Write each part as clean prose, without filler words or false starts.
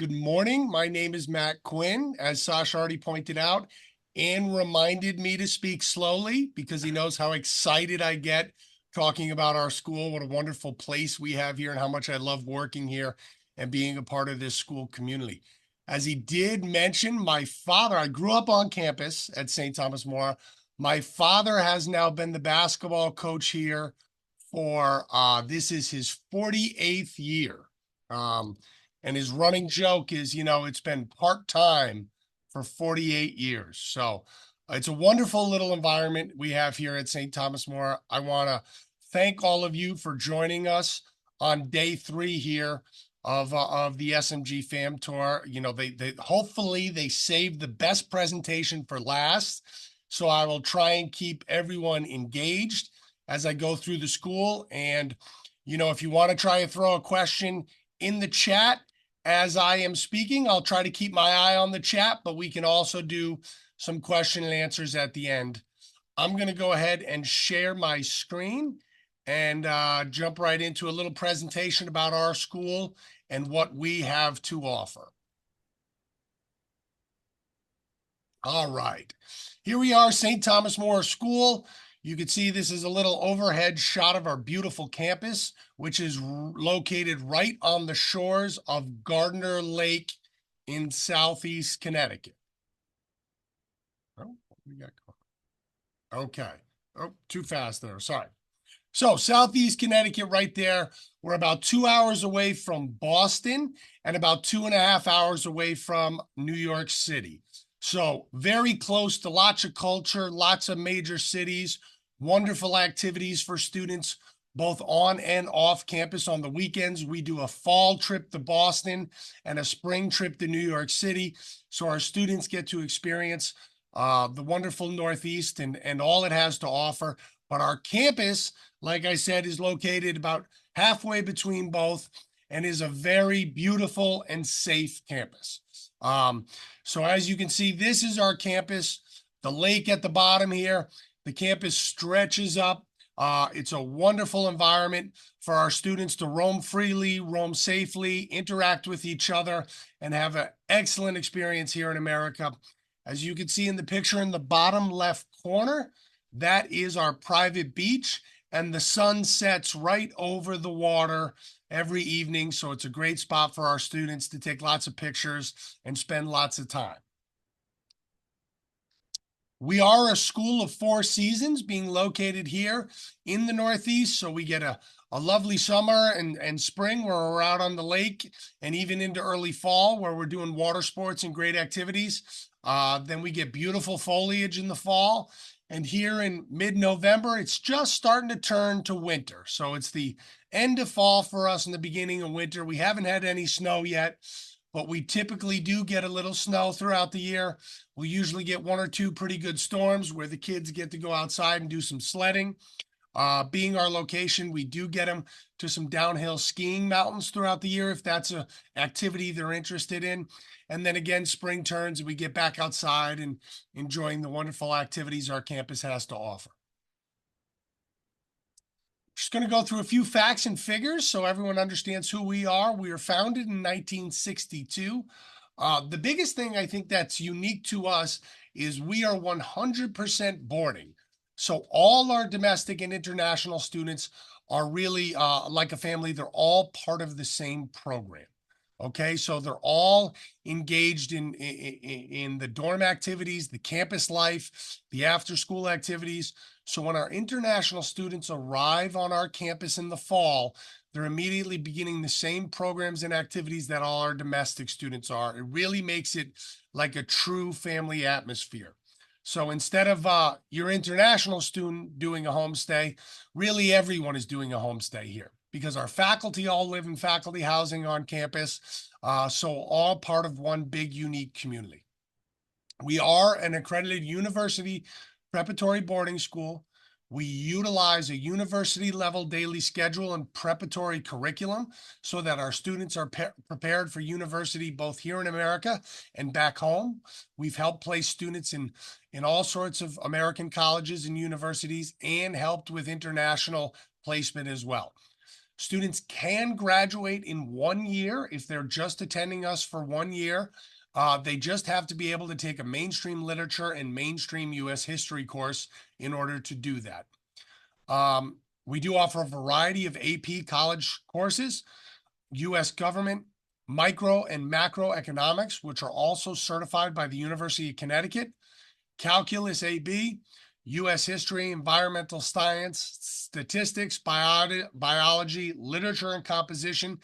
Good morning. My name is Matt Quinn, as Sasha already pointed out, and reminded me to speak slowly because he knows how excited I get talking about our school, what a wonderful place we have here, and how much I love working here and being a part of this school community. As he did mention, my father, I grew up on campus at St. Thomas More. My father has now been the basketball coach here for this is his 48th year. Um, and his running joke is, it's been part-time for 48 years. So it's a wonderful little environment we have here at St. Thomas More. I want to thank all of you for joining us on day 3 here of the SMG Fam Tour. They hopefully they saved the best presentation for last. So I will try and keep everyone engaged as I go through the school. And, if you want to try to throw a question in the chat as I am speaking, I'll try to keep my eye on the chat, but we can also do some question and answers at the end. I'm going to go ahead and share my screen and jump right into a little presentation about our school and what we have to offer. All right, here we are, St. Thomas More School. You can see this is a little overhead shot of our beautiful campus, which is located right on the shores of Gardner Lake in Southeast Connecticut. Oh, what we got going? Okay. Oh, too fast there. Sorry. So Southeast Connecticut right there. We're about 2 hours away from Boston and about 2.5 hours away from New York City. So very close to lots of culture, lots of major cities, wonderful activities for students, both on and off campus. On the weekends, we do a fall trip to Boston and a spring trip to New York City. So our students get to experience the wonderful Northeast and all it has to offer. But our campus, like I said, is located about halfway between both and is a very beautiful and safe campus. So as you can see, this is our campus, the lake at the bottom here. The campus stretches up. It's a wonderful environment for our students to roam freely, roam safely, interact with each other, and have an excellent experience here in America. As you can see in the picture in the bottom left corner, that is our private beach, and the sun sets right over the water every evening. So it's a great spot for our students to take lots of pictures and spend lots of time. We are a school of 4 seasons being located here in the Northeast. So we get a lovely summer and spring where we're out on the lake, and even into early fall where we're doing water sports and great activities. Then we get beautiful foliage in the fall. And here in mid-November, it's just starting to turn to winter. So it's the end of fall for us and the beginning of winter. We haven't had any snow yet, but we typically do get a little snow throughout the year. We usually get 1 or 2 pretty good storms where the kids get to go outside and do some sledding. Being our location, we do get them to some downhill skiing mountains throughout the year if that's an activity they're interested in. And then again, spring turns and we get back outside and enjoying the wonderful activities our campus has to offer. Just going to go through a few facts and figures so everyone understands who we are. We were founded in 1962. The biggest thing I think that's unique to us is we are 100% boarding. So all our domestic and international students are really like a family. They're all part of the same program. Okay, so they're all engaged in the dorm activities, the campus life, the after-school activities. So when our international students arrive on our campus in the fall, they're immediately beginning the same programs and activities that all our domestic students are. It really makes it like a true family atmosphere. So instead of your international student doing a homestay, really everyone is doing a homestay here because our faculty all live in faculty housing on campus. So all part of one big unique community. We are an accredited university preparatory boarding school. We utilize a university level daily schedule and preparatory curriculum so that our students are prepared for university both here in America and back home. We've helped place students in all sorts of American colleges and universities and helped with international placement as well. Students can graduate in 1 year if they're just attending us for 1 year. They just have to be able to take a mainstream literature and mainstream U.S. history course in order to do that. We do offer a variety of AP college courses, U.S. government, micro and macroeconomics, which are also certified by the University of Connecticut, calculus AB, U.S. history, environmental science, statistics, biology, literature and composition.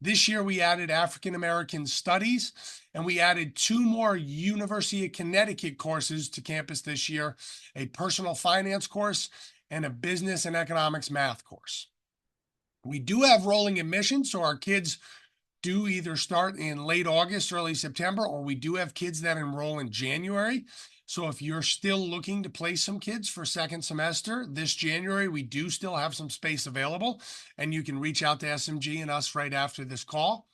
This year we added African American studies, and we added 2 more University of Connecticut courses to campus this year, a personal finance course and a business and economics math course. We do have rolling admissions, so our kids do either start in late August, early September, or we do have kids that enroll in January. So if you're still looking to place some kids for second semester this January, we do still have some space available, and you can reach out to SMG and us right after this call.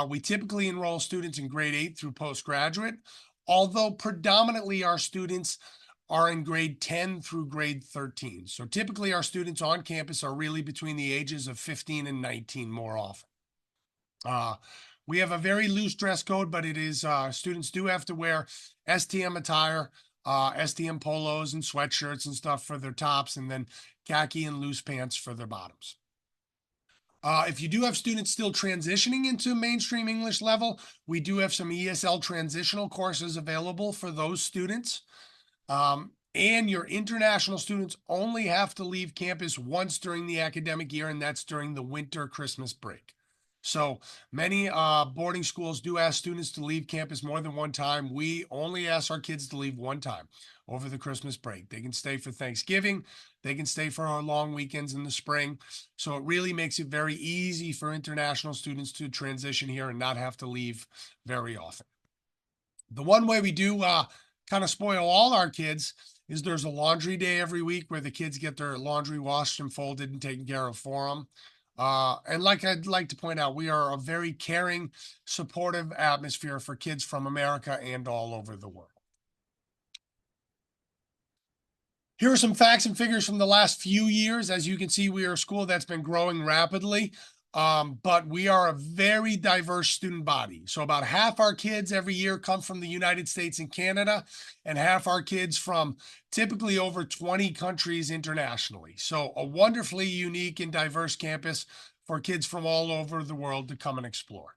We typically enroll students in grade 8 through postgraduate, although predominantly our students are in grade 10 through grade 13. So typically our students on campus are really between the ages of 15 and 19 more often. We have a very loose dress code, but it is students do have to wear STM attire, STM polos and sweatshirts and stuff for their tops, and then khaki and loose pants for their bottoms. If you do have students still transitioning into mainstream English level, we do have some ESL transitional courses available for those students. And your international students only have to leave campus once during the academic year, and that's during the winter Christmas break. So many boarding schools do ask students to leave campus more than one time. We only ask our kids to leave one time over the Christmas break. They can stay for Thanksgiving. They can stay for our long weekends in the spring. So it really makes it very easy for international students to transition here and not have to leave very often. The one way we do kind of spoil all our kids is there's a laundry day every week where the kids get their laundry washed and folded and taken care of for them. And like I'd like to point out, we are a very caring, supportive atmosphere for kids from America and all over the world. Here are some facts and figures from the last few years. As you can see, we are a school that's been growing rapidly, but we are a very diverse student body. So about half our kids every year come from the United States and Canada, and half our kids from typically over 20 countries internationally. So a wonderfully unique and diverse campus for kids from all over the world to come and explore.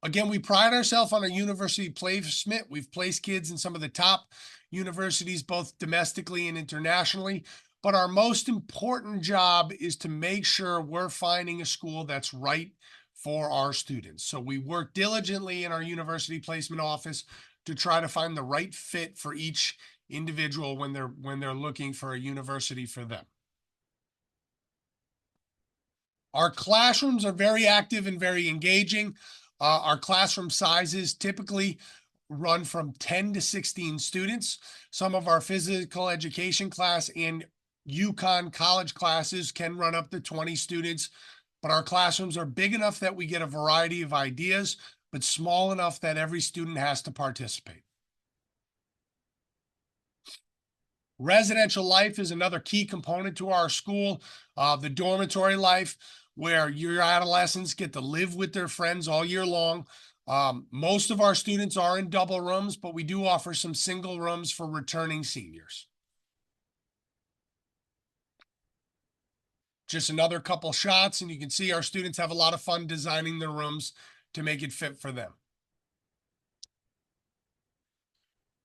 Again, we pride ourselves on our university placement. We've placed kids in some of the top universities, both domestically and internationally. But our most important job is to make sure we're finding a school that's right for our students. So we work diligently in our university placement office to try to find the right fit for each individual when they're looking for a university for them. Our classrooms are very active and very engaging. Our classroom sizes typically run from 10 to 16 students. Some of our physical education class and UConn college classes can run up to 20 students, but our classrooms are big enough that we get a variety of ideas, but small enough that every student has to participate. Residential life is another key component to our school. The dormitory life, where your adolescents get to live with their friends all year long. Most of our students are in double rooms, but we do offer some single rooms for returning seniors. Just another couple shots, and you can see our students have a lot of fun designing their rooms to make it fit for them.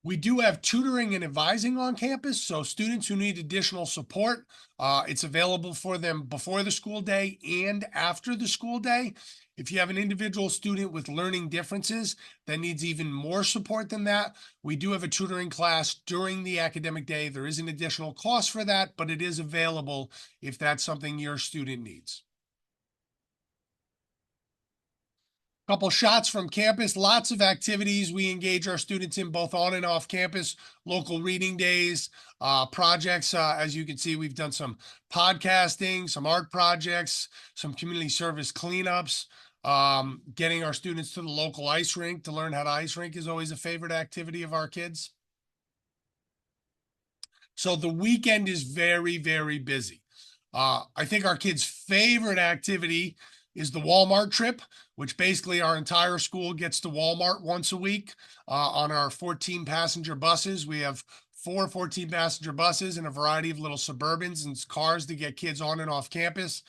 We do have tutoring and advising on campus, so students who need additional support, it's available for them before the school day and after the school day. If you have an individual student with learning differences that needs even more support than that, we do have a tutoring class during the academic day. There is an additional cost for that, but it is available if that's something your student needs. Couple shots from campus, lots of activities we engage our students in both on and off campus, local reading days, projects. As you can see, we've done some podcasting, some art projects, some community service cleanups. Getting our students to the local ice rink to learn how to ice rink is always a favorite activity of our kids. So the weekend is very, very busy. I think our kids' favorite activity is the Walmart trip, which basically our entire school gets to Walmart once a week on our 14 passenger buses. We have four 14 passenger buses and a variety of little Suburbans and cars to get kids on and off campus.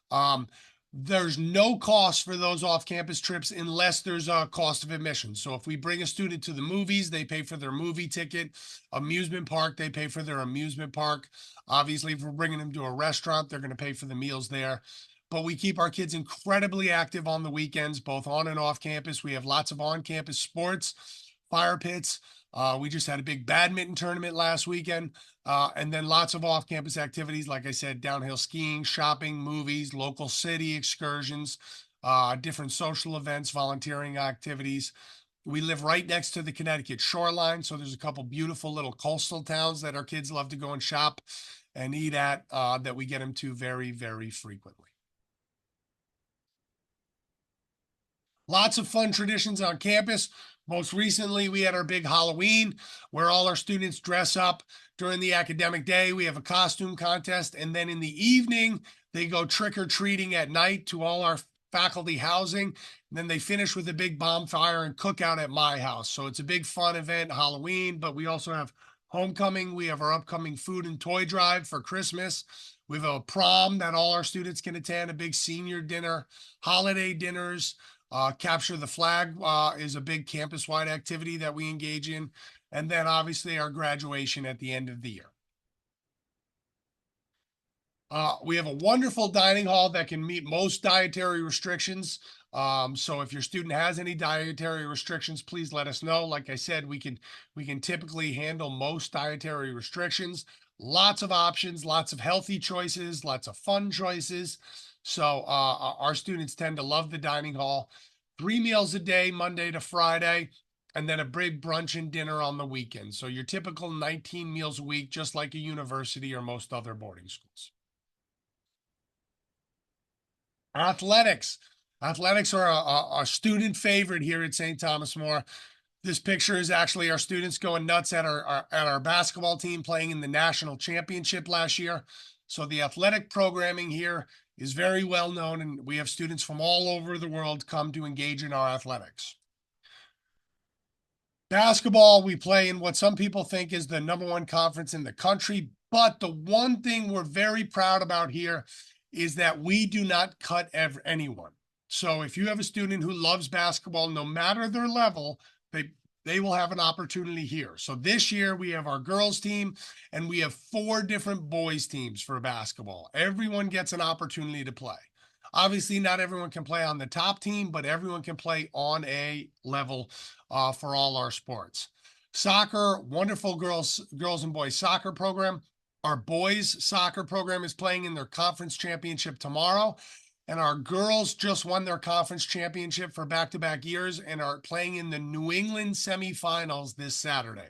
Um, there's no cost for those off-campus trips unless there's a cost of admission. So if we bring a student to the movies, they pay for their movie ticket. Amusement park, they pay for their amusement park. Obviously, if we're bringing them to a restaurant, they're going to pay for the meals there. But we keep our kids incredibly active on the weekends, both on and off campus. We have lots of on-campus sports, fire pits. We just had a big badminton tournament last weekend. And then lots of off-campus activities, like I said, downhill skiing, shopping, movies, local city excursions, different social events, volunteering activities. We live right next to the Connecticut shoreline, so there's a couple beautiful little coastal towns that our kids love to go and shop and eat at that we get them to very, very frequently. Lots of fun traditions on campus. Most recently, we had our big Halloween where all our students dress up during the academic day. We have a costume contest. And then in the evening, they go trick or treating at night to all our faculty housing. And then they finish with a big bonfire and cookout at my house. So it's a big fun event, Halloween, but we also have homecoming. We have our upcoming food and toy drive for Christmas. We have a prom that all our students can attend, a big senior dinner, holiday dinners. Capture the Flag is a big campus-wide activity that we engage in. And then obviously our graduation at the end of the year. We have a wonderful dining hall that can meet most dietary restrictions. So if your student has any dietary restrictions, please let us know. Like I said, we can typically handle most dietary restrictions. Lots of options, lots of healthy choices, lots of fun choices. So our students tend to love the dining hall. 3 meals a day, Monday to Friday, and then a big brunch and dinner on the weekend. So your typical 19 meals a week, just like a university or most other boarding schools. Athletics. Athletics are a student favorite here at St. Thomas More. This picture is actually our students going nuts at our basketball team playing in the national championship last year. So the athletic programming here is very well known, and we have students from all over the world come to engage in our athletics. Basketball, we play in what some people think is the #1 conference in the country. But the one thing we're very proud about here is that we do not cut anyone. So if you have a student who loves basketball, no matter their level, they will have an opportunity here. So this year we have our girls team and we have 4 different boys teams for basketball. Everyone gets an opportunity to play. Obviously, not everyone can play on the top team, but everyone can play on a level for all our sports. Soccer, wonderful girls and boys soccer program. Our boys soccer program is playing in their conference championship tomorrow. And our girls just won their conference championship for back-to-back years and are playing in the New England semifinals this Saturday.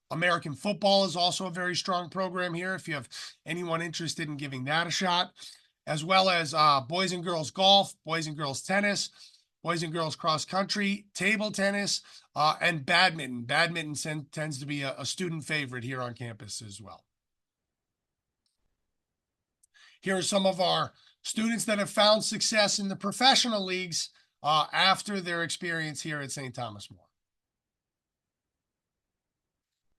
American football is also a very strong program here if you have anyone interested in giving that a shot, as well as boys and girls golf, boys and girls tennis, boys and girls cross country, table tennis, and badminton. Badminton tends to be a student favorite here on campus as well. Here are some of our students that have found success in the professional leagues after their experience here at St. Thomas More.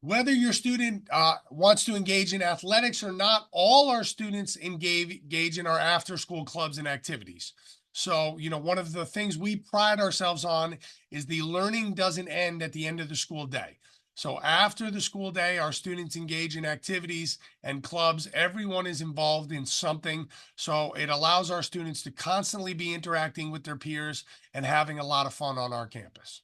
Whether your student wants to engage in athletics or not, all our students engage in our after-school clubs and activities. So, one of the things we pride ourselves on is the learning doesn't end at the end of the school day. So after the school day, our students engage in activities and clubs. Everyone is involved in something. So it allows our students to constantly be interacting with their peers and having a lot of fun on our campus.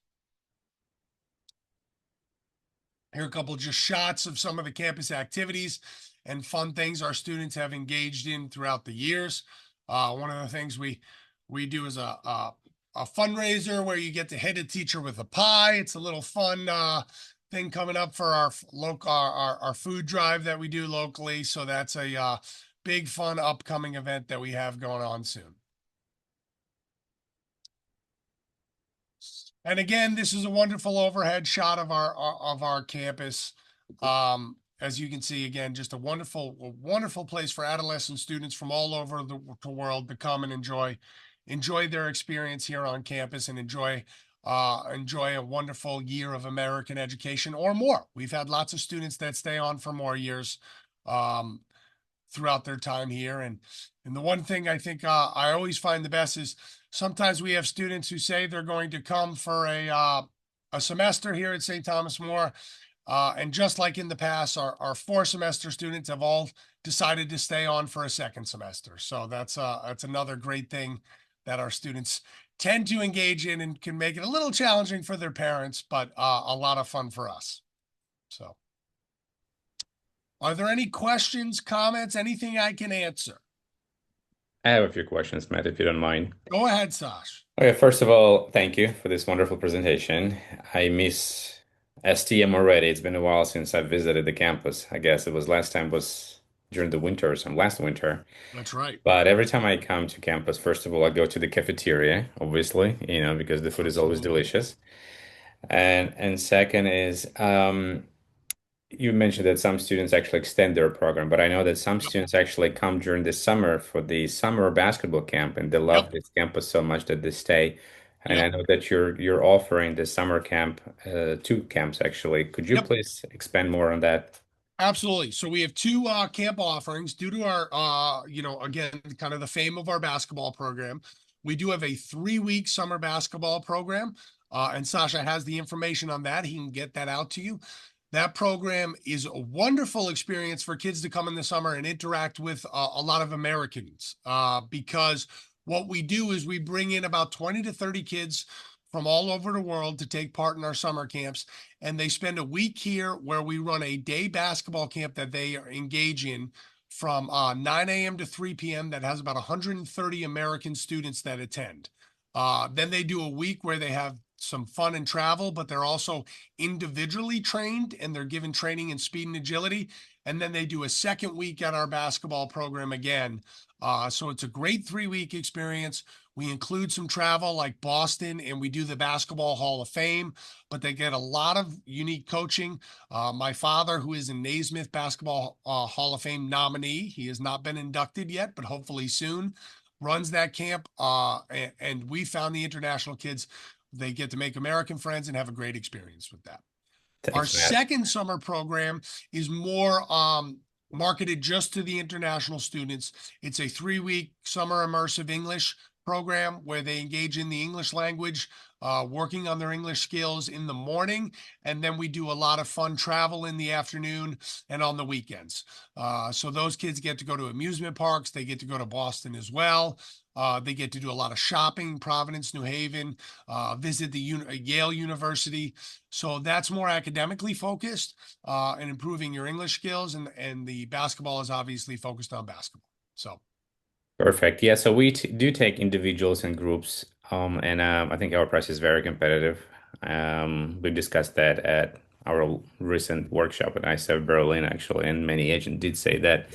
Here are a couple of just shots of some of the campus activities and fun things our students have engaged in throughout the years. One of the things we do is a fundraiser where you get to hit a teacher with a pie. It's a little fun thing coming up for our local our food drive that we do locally. So that's a big fun upcoming event that we have going on soon. And again, this is a wonderful overhead shot of our campus. as you can see, again, just a wonderful place for adolescent students from all over the world to come and enjoy their experience here on campus and enjoy a wonderful year of American education or more. We've had lots of students that stay on for more years. Um, Throughout their time here. And the one thing I think I always find the best is sometimes we have students who say they're going to come for a semester here at St. Thomas More. And just like in the past, our 4 semester students have all decided to stay on for a second semester. So that's another great thing that our students tend to engage in and can make it a little challenging for their parents, but a lot of fun for us. So. Are there any questions, comments, anything I can answer? I have a few questions, Matt, if you don't mind. Go ahead, Sash. Okay, first of all, thank you for this wonderful presentation. I miss STM already. It's been a while since I visited the campus. I guess it was last time was during the winter or some last winter. That's right. But every time I come to campus, first of all, I go to the cafeteria, obviously, because the food is always Absolutely. delicious. And second is you mentioned that some students actually extend their program, but I know that some Yep. students actually come during the summer for the summer basketball camp, and they love Yep. this campus so much that they stay. And I Yep. know that you're offering the summer camp, 2 camps actually. Could you Yep. please expand more on that? Absolutely. So we have 2 camp offerings due to our again, kind of the fame of our basketball program. We do have a 3-week summer basketball program. And Sasha has the information on that. He can get that out to you. That program is a wonderful experience for kids to come in the summer and interact with a lot of Americans because what we do is we bring in about 20 to 30 kids from all over the world to take part in our summer camps. And they spend a week here where we run a day basketball camp that they engage in from 9 a.m. to 3 p.m. that has about 130 American students that attend. Then they do a week where they have some fun and travel, but they're also individually trained and they're given training in speed and agility. And then they do a second week at our basketball program again. So it's a great 3-week experience. We include some travel like Boston and we do the Basketball Hall of Fame, but they get a lot of unique coaching. My father, who is a Naismith Basketball Hall of Fame nominee, he has not been inducted yet, but hopefully soon, runs that camp. And we found the international kids, they get to make American friends and have a great experience with that. Our Thanks, Matt. second summer program is more marketed just to the international students. It's a 3-week summer immersive English program where they engage in the English language, working on their English skills in the morning. And then we do a lot of fun travel in the afternoon and on the weekends. So those kids get to go to amusement parks. They get to go to Boston as well. They get to do a lot of shopping, Providence, New Haven, visit the Yale University. So that's more academically focused and improving your English skills. And the basketball is obviously focused on basketball. So Perfect. Yeah, so we t do take individuals and groups, and I think our price is very competitive. We discussed that at our recent workshop at ISEF Berlin, actually, and many agents did say that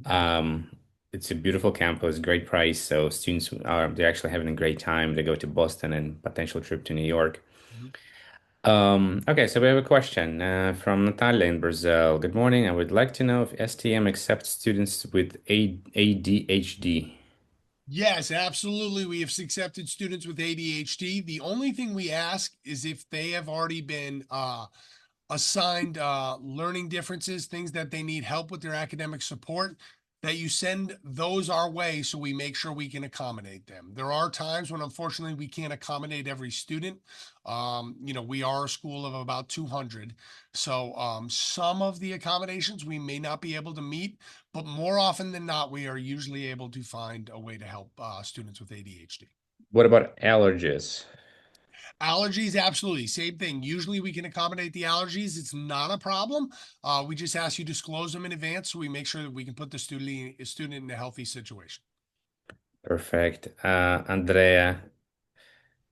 um, it's a beautiful campus, great price. So students are they're actually having a great time. They go to Boston and potential trip to New York. mhm. Okay, so we have a question from Natalia in Brazil. Good morning. I would like to know if STM accepts students with ADHD. Yes, absolutely. We have accepted students with ADHD. The only thing we ask is if they have already been assigned learning differences, things that they need help with their academic support, that you send those our way so we make sure we can accommodate them. There are times when unfortunately we can't accommodate every student. We are a school of about 200. So some of the accommodations we may not be able to meet, but more often than not, we are usually able to find a way to help students with ADHD. What about allergies? Allergies, absolutely. Same thing. Usually we can accommodate the allergies. It's not a problem. We just ask you to disclose them in advance so we make sure that we can put the student in a healthy situation. Perfect. Andrea,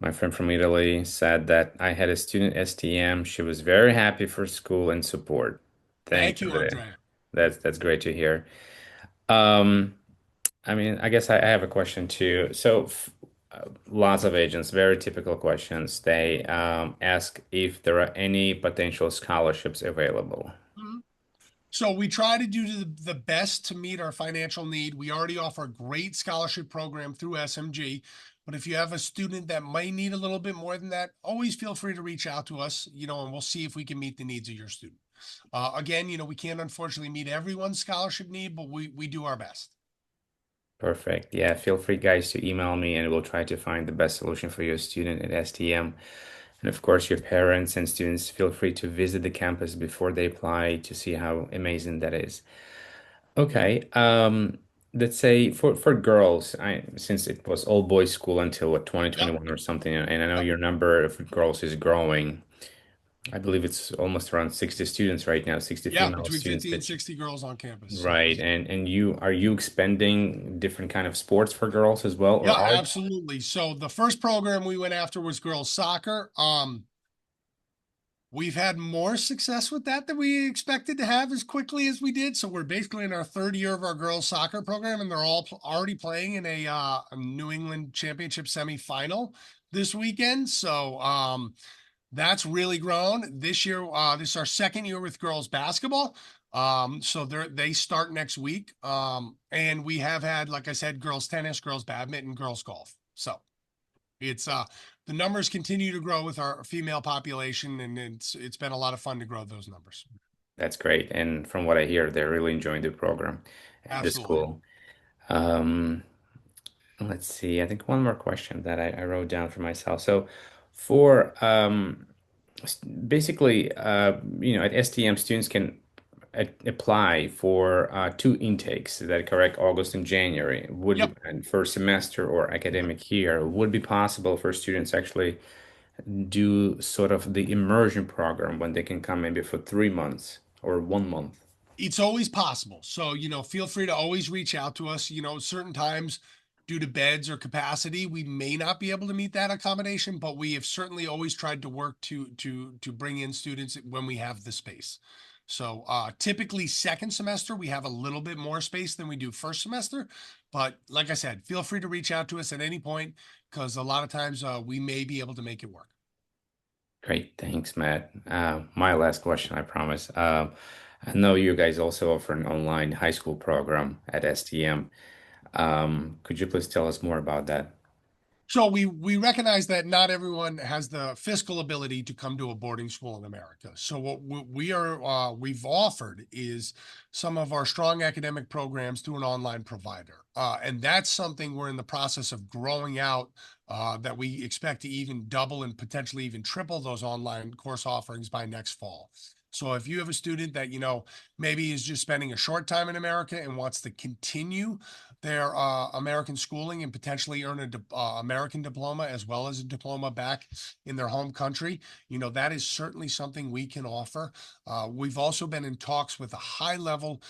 my friend from Italy, said that I had a student STM. She was very happy for school and support. Thank Thanks, you, Andrea. Andrea. That's great to hear. Um, I mean, I guess I have a question too. So, lots of agents, very typical questions. They ask if there are any potential scholarships available. Mhm. So we try to do the best to meet our financial need. We already offer a great scholarship program through SMG. But if you have a student that might need a little bit more than that, always feel free to reach out to us, and we'll see if we can meet the needs of your student. Again, we can't unfortunately meet everyone's scholarship need, but we do our best. Perfect. Yeah, feel free, guys, to email me and we'll try to find the best solution for your student at STM. And of course, your parents and students, feel free to visit the campus before they apply to see how amazing that is. Okay. Let's say for girls, I since it was all boys school until what Yep. 2021 or something, and I know Yep. your number of girls is growing. I believe it's almost around 60 students right now, 60 Yeah, female between students 50 and that you, 60 girls on campus. So right. And you are you expanding different kind of sports for girls as well, or yeah, are absolutely. So the first program we went after was girls soccer. We've had more success with that than we expected to have as quickly as we did. So we're basically in our third year of our girls soccer program, and they're all already playing in a New England Championship semifinal this weekend. So that's really grown this year. This is our second year with girls basketball. So they start next week. And we have had, like I said, girls tennis, girls badminton, girls golf. So it's the numbers continue to grow with our female population, and it's been a lot of fun to grow those numbers. that's great. And from what I hear, they're really enjoying the program at the Absolutely. school. Um, let's see. I think one more question that I wrote down for myself. So for basically, at STM, students can apply for two intakes. Is that correct? August and January. Yep. And for semester or academic year, would be possible for students actually do sort of the immersion program when they can come maybe for 3 months or 1 month. It's always possible. So, feel free to always reach out to us. Certain times due to beds or capacity, we may not be able to meet that accommodation, but we have certainly always tried to work to bring in students when we have the space. So, typically second semester we have a little bit more space than we do first semester, but like I said, feel free to reach out to us at any point because a lot of times we may be able to make it work. Great, thanks, Matt. My last question, I promise. I know you guys also offer an online high school program at STM. Could you please tell us more about that? So we recognize that not everyone has the fiscal ability to come to a boarding school in America. So what we've offered is some of our strong academic programs through an online provider, and that's something we're in the process of growing out. That we expect to even double and potentially even triple those online course offerings by next fall. So if you have a student that maybe is just spending a short time in America and wants to continue their American schooling and potentially earn a American diploma as well as a diploma back in their home country. That is certainly something we can offer. We've also been in talks with a high level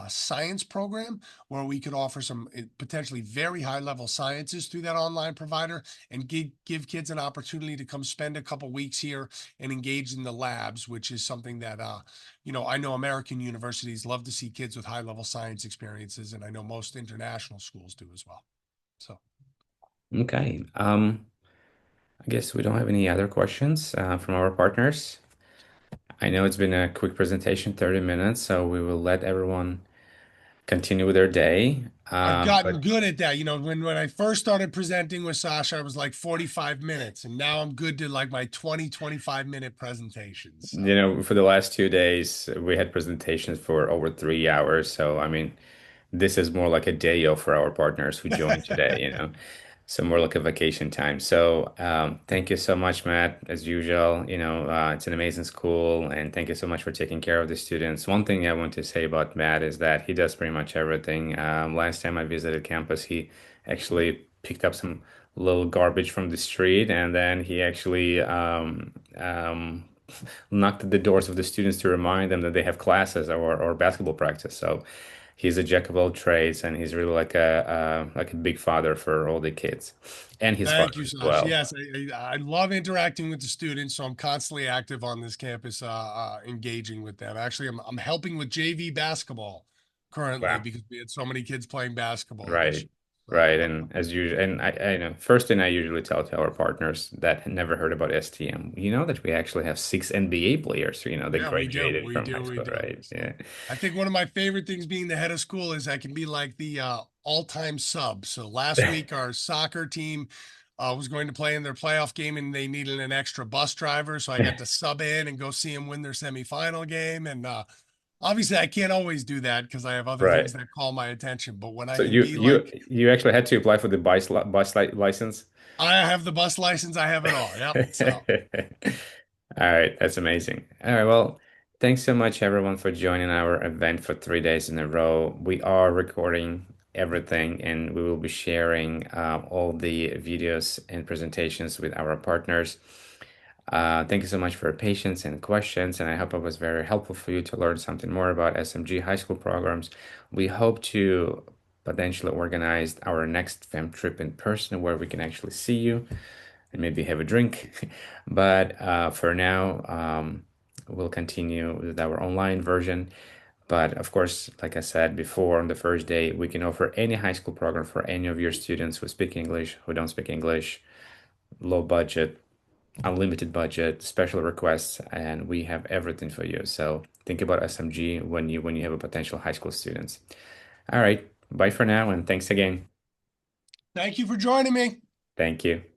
science program where we could offer some potentially very high level sciences through that online provider and give kids an opportunity to come spend a couple weeks here and engage in the labs, which is something that I know American universities love to see kids with high level science experiences, and I know most international schools do as well. So Okay. I guess we don't have any other questions from our partners. I know it's been a quick presentation, 30 minutes, so we will let everyone continue with their day. I've But gotten good at that. When I first started presenting with Sasha, I was like 45 minutes, and now I'm good to like my 25-minute presentations. So for the last 2 days, we had presentations for over 3 hours. So, I mean, this is more like a day off for our partners who joined today. So more like a vacation time. So, thank you so much, Matt. As usual, it's an amazing school, and thank you so much for taking care of the students. One thing I want to say about Matt is that he does pretty much everything. Last time I visited campus, he actually picked up some little garbage from the street, and then he actually knocked at the doors of the students to remind them that they have classes or basketball practice. So he's a jack of all trades, and he's really like a big father for all the kids, and his thank father you, as Sasha. well. Yes, I love interacting with the students, so I'm constantly active on this campus, engaging with them. Actually, I'm helping with JV basketball currently Wow. because we had so many kids playing basketball this Right. year. Right. And as usual, and I know first thing I usually tell to our partners that had never heard about STM, you know that we actually have six NBA players, that Yeah, we do. graduated We from high do. We school, do. right? So Yeah. I think one of my favorite things being the head of school is I can be like the all-time sub. So last week our soccer team was going to play in their playoff game and they needed an extra bus driver. So I got to sub in and go see them win their semifinal game. And obviously I can't always do that because I have other things Right. that call my attention. But when I So can you be you like, you actually had to apply for the license. I have the bus license, I have it all. Yep. So All right, that's amazing. All right, well, thanks so much everyone for joining our event for 3 days in a row. We are recording everything and we will be sharing all the videos and presentations with our partners. Thank you so much for your patience and questions, and I hope it was very helpful for you to learn something more about SMG high school programs. We hope to potentially organize our next fam trip in person where we can actually see you and maybe have a drink. But for now, we'll continue with our online version. But of course, like I said before, on the first day, we can offer any high school program for any of your students who speak English, who don't speak English, low budget, unlimited budget, special requests, and we have everything for you. So think about SMG when you have a potential high school students. All right, bye for now, and thanks again. thank you for joining me. Thank you.